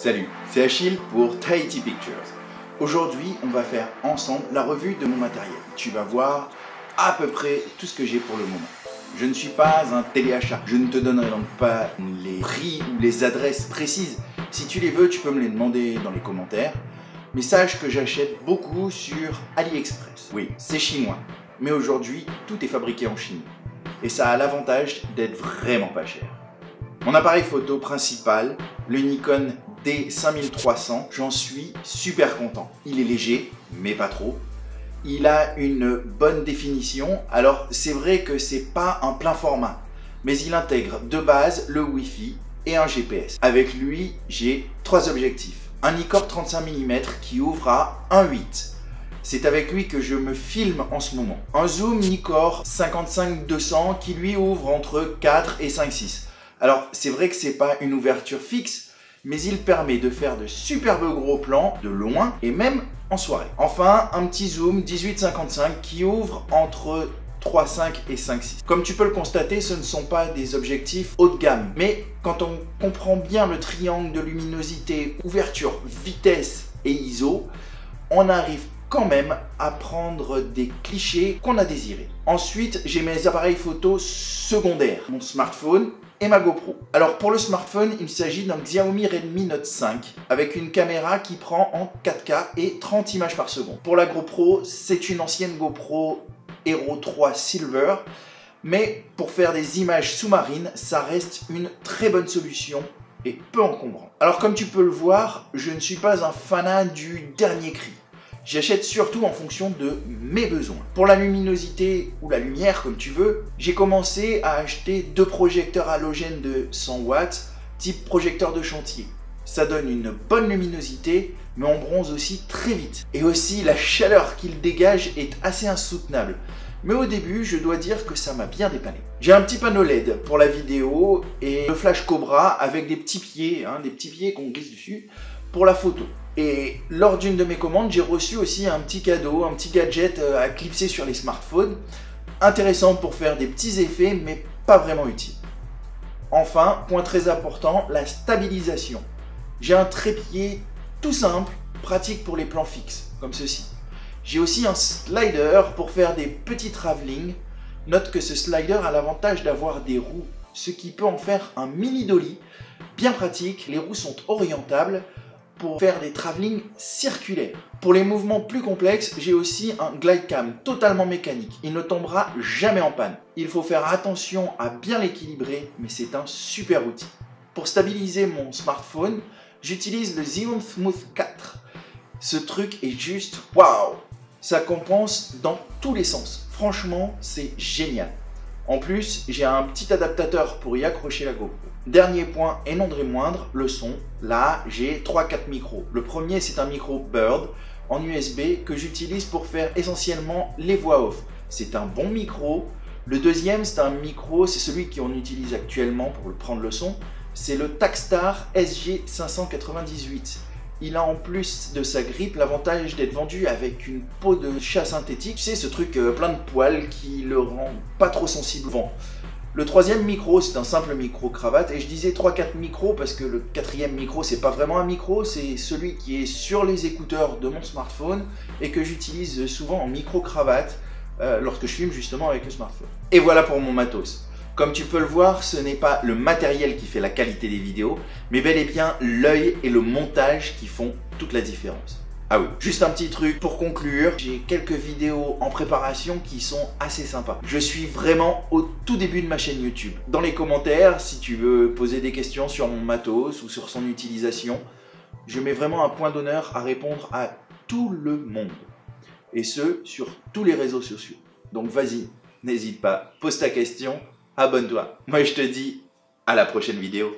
Salut, c'est Achille pour Tahiti Pictures. Aujourd'hui, on va faire ensemble la revue de mon matériel. Tu vas voir à peu près tout ce que j'ai pour le moment. Je ne suis pas un téléachat. Je ne te donnerai donc pas les prix ou les adresses précises. Si tu les veux, tu peux me les demander dans les commentaires. Mais sache que j'achète beaucoup sur AliExpress. Oui, c'est chinois. Mais aujourd'hui, tout est fabriqué en Chine. Et ça a l'avantage d'être vraiment pas cher. Mon appareil photo principal, le Nikon D5300, j'en suis super content. Il est léger, mais pas trop. Il a une bonne définition. Alors c'est vrai que c'est pas un plein format, mais il intègre de base le Wi-Fi et un GPS. Avec lui, j'ai 3 objectifs. Un Nikkor 35 mm qui ouvre à 1.8. C'est avec lui que je me filme en ce moment. Un zoom Nikkor 55-200 qui lui ouvre entre 4 et 5.6. Alors c'est vrai que c'est pas une ouverture fixe, mais il permet de faire de superbes gros plans de loin et même en soirée. Enfin, un petit zoom 18-55 qui ouvre entre 3.5 et 5.6. Comme tu peux le constater, ce ne sont pas des objectifs haut de gamme, mais quand on comprend bien le triangle de luminosité, ouverture, vitesse et ISO, on arrive quand même à prendre des clichés qu'on a désirés. Ensuite, j'ai mes appareils photo secondaires, mon smartphone et ma GoPro. Alors pour le smartphone, il s'agit d'un Xiaomi Redmi Note 5 avec une caméra qui prend en 4K et 30 images par seconde. Pour la GoPro, c'est une ancienne GoPro Hero 3 Silver, mais pour faire des images sous-marines, ça reste une très bonne solution et peu encombrant. Alors comme tu peux le voir, je ne suis pas un fanat du dernier cri. J'achète surtout en fonction de mes besoins. Pour la luminosité ou la lumière, comme tu veux, j'ai commencé à acheter 2 projecteurs halogènes de 100 watts, type projecteur de chantier. Ça donne une bonne luminosité, mais on bronze aussi très vite. Et aussi, la chaleur qu'il dégage est assez insoutenable. Mais au début, je dois dire que ça m'a bien dépanné. J'ai un petit panneau LED pour la vidéo et le flash Cobra avec des petits pieds qu'on glisse dessus pour la photo. Et lors d'une de mes commandes, j'ai reçu aussi un petit cadeau, un petit gadget à clipser sur les smartphones. Intéressant pour faire des petits effets, mais pas vraiment utile. Enfin, point très important, la stabilisation. J'ai un trépied tout simple, pratique pour les plans fixes, comme ceci. J'ai aussi un slider pour faire des petits travelling. Note que ce slider a l'avantage d'avoir des roues, ce qui peut en faire un mini dolly. Bien pratique, les roues sont orientables pour faire des travelling circulaires. Pour les mouvements plus complexes, j'ai aussi un glide cam totalement mécanique. Il ne tombera jamais en panne. Il faut faire attention à bien l'équilibrer, mais c'est un super outil. Pour stabiliser mon smartphone, j'utilise le Zoom Smooth 4. Ce truc est juste waouh! Ça compense dans tous les sens. Franchement, c'est génial. En plus, j'ai un petit adaptateur pour y accrocher la GoPro. Dernier point et non des moindres, le son. Là, j'ai 3-4 micros. Le premier, c'est un micro Bird en USB que j'utilise pour faire essentiellement les voix off. C'est un bon micro. Le deuxième, c'est un micro, c'est celui qu'on utilise actuellement pour prendre le son. C'est le Takstar SG598. Il a en plus de sa grippe l'avantage d'être vendu avec une peau de chat synthétique. Tu sais, ce truc plein de poils qui le rend pas trop sensible au vent. Le troisième micro, c'est un simple micro cravate. Et je disais 3-4 micros parce que le quatrième micro, c'est pas vraiment un micro. C'est celui qui est sur les écouteurs de mon smartphone et que j'utilise souvent en micro cravate lorsque je filme justement avec le smartphone. Et voilà pour mon matos. Comme tu peux le voir, ce n'est pas le matériel qui fait la qualité des vidéos, mais bel et bien l'œil et le montage qui font toute la différence. Ah oui, juste un petit truc pour conclure, j'ai quelques vidéos en préparation qui sont assez sympas. Je suis vraiment au tout début de ma chaîne YouTube. Dans les commentaires, si tu veux poser des questions sur mon matos ou sur son utilisation, je mets vraiment un point d'honneur à répondre à tout le monde. Et ce, sur tous les réseaux sociaux. Donc vas-y, n'hésite pas, pose ta question. Abonne-toi. Moi je te dis à la prochaine vidéo.